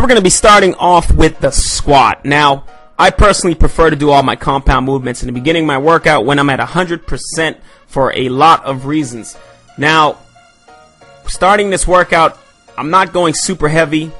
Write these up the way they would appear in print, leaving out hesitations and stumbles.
we're going to be starting off with the squat. Now, I personally prefer to do all my compound movements in the beginning of my workout when I'm at 100% for a lot of reasons. Now, starting this workout, I'm not going super heavy.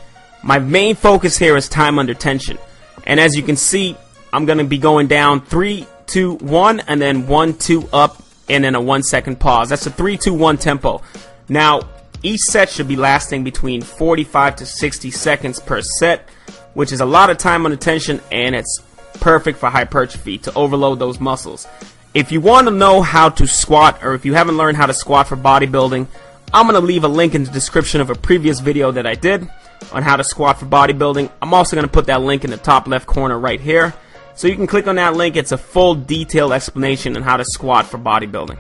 My main focus here is time under tension. And as you can see, I'm going to be going down 3, 2, 1, and then 1, 2 up, and then a 1 second pause. That's a 3, 2, 1 tempo. Now, each set should be lasting between 45 to 60 seconds per set, which is a lot of time under tension, and it's perfect for hypertrophy to overload those muscles. If you want to know how to squat, or if you haven't learned how to squat for bodybuilding, I'm going to leave a link in the description of a previous video that I did on how to squat for bodybuilding. I'm also going to put that link in the top left corner right here. So you can click on that link. It's a full detailed explanation on how to squat for bodybuilding.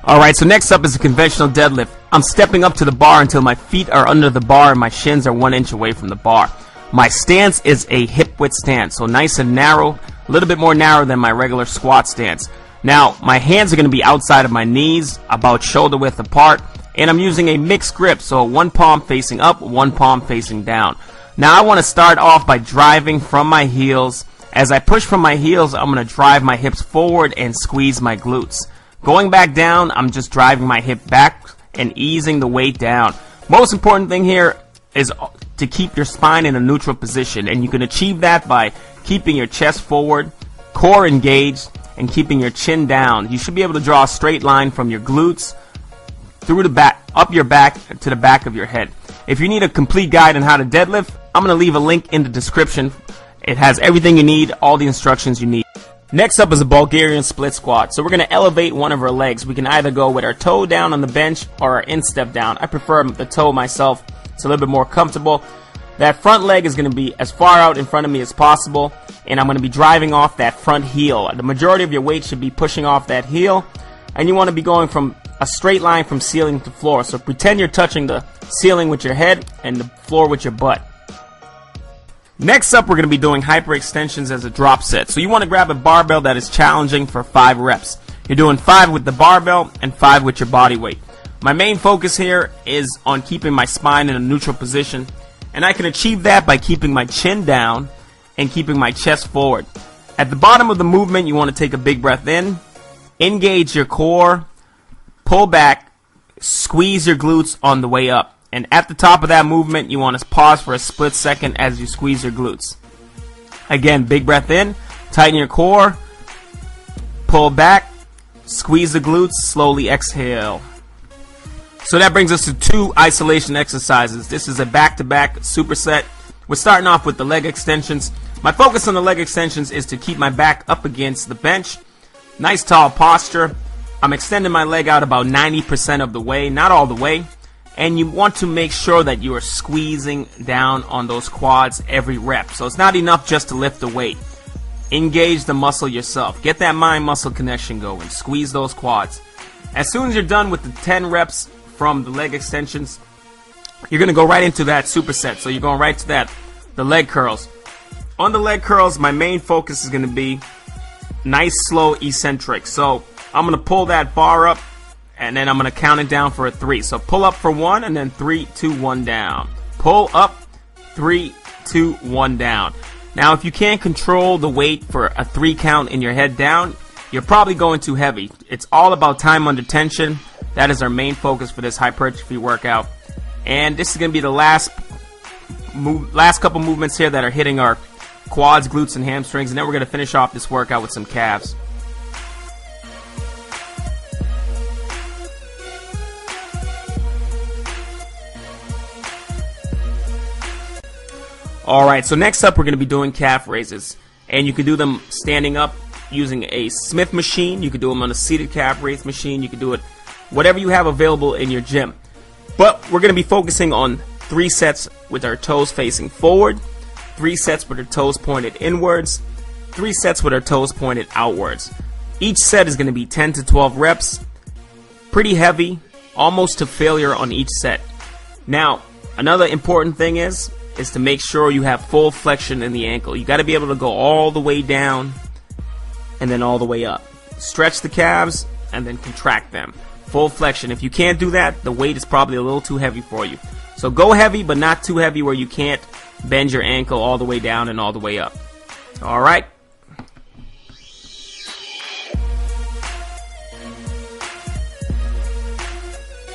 Alright, so next up is a conventional deadlift. I'm stepping up to the bar until my feet are under the bar and my shins are 1 inch away from the bar. My stance is a hip width stance, so nice and narrow, a little bit more narrow than my regular squat stance. Now, my hands are going to be outside of my knees, about shoulder width apart, and I'm using a mixed grip, so 1 palm facing up, 1 palm facing down. Now, I want to start off by driving from my heels. As I push from my heels, I'm going to drive my hips forward and squeeze my glutes. Going back down, I'm just driving my hip back and easing the weight down. Most important thing here is to keep your spine in a neutral position, and you can achieve that by keeping your chest forward, core engaged, and keeping your chin down. You should be able to draw a straight line from your glutes through the back, up your back to the back of your head. If you need a complete guide on how to deadlift, I'm going to leave a link in the description. It has everything you need, all the instructions you need. Next up is a Bulgarian split squat. So we're going to elevate one of our legs. We can either go with our toe down on the bench or our instep down. I prefer the toe myself. It's a little bit more comfortable. That front leg is going to be as far out in front of me as possible, and I'm going to be driving off that front heel. The majority of your weight should be pushing off that heel, and you want to be going from a straight line from ceiling to floor. So pretend you're touching the ceiling with your head and the floor with your butt. Next up, we're going to be doing hyperextensions as a drop set. So you want to grab a barbell that is challenging for 5 reps. You're doing 5 with the barbell and 5 with your body weight. My main focus here is on keeping my spine in a neutral position, and I can achieve that by keeping my chin down and keeping my chest forward. At the bottom of the movement, you want to take a big breath in, engage your core, pull back, squeeze your glutes on the way up. And at the top of that movement, you want to pause for a split second as you squeeze your glutes. Again, big breath in, tighten your core, pull back, squeeze the glutes, slowly exhale. So that brings us to 2 isolation exercises. This is a back-to-back superset. We're starting off with the leg extensions. My focus on the leg extensions is to keep my back up against the bench. Nice tall posture. I'm extending my leg out about 90% of the way, not all the way. And you want to make sure that you are squeezing down on those quads every rep. So it's not enough just to lift the weight. Engage the muscle yourself. Get that mind-muscle connection going. Squeeze those quads. As soon as you're done with the 10 reps from the leg extensions, you're going to go right into that superset. So you're going right to that, the leg curls. On the leg curls, my main focus is going to be nice, slow, eccentric. So I'm going to pull that bar up, and then I'm going to count it down for a 3. So pull up for 1, and then 3, 2, 1 down. Pull up, 3, 2, 1 down. Now, if you can't control the weight for a 3 count in your head down, you're probably going too heavy. It's all about time under tension. That is our main focus for this hypertrophy workout. And this is going to be the last couple movements here that are hitting our quads, glutes, and hamstrings. And then we're going to finish off this workout with some calves. Alright, so next up we're going to be doing calf raises. And you can do them standing up using a Smith machine. You can do them on a seated calf raise machine. You can do it whatever you have available in your gym. But we're going to be focusing on 3 sets with our toes facing forward, 3 sets with our toes pointed inwards, 3 sets with our toes pointed outwards. Each set is going to be 10 to 12 reps. Pretty heavy, almost to failure on each set. Now, another important thing is is to make sure you have full flexion in the ankle. You got to be able to go all the way down and then all the way up. Stretch the calves and then contract them. Full flexion. If you can't do that, the weight is probably a little too heavy for you. So go heavy, but not too heavy where you can't bend your ankle all the way down and all the way up. Alright?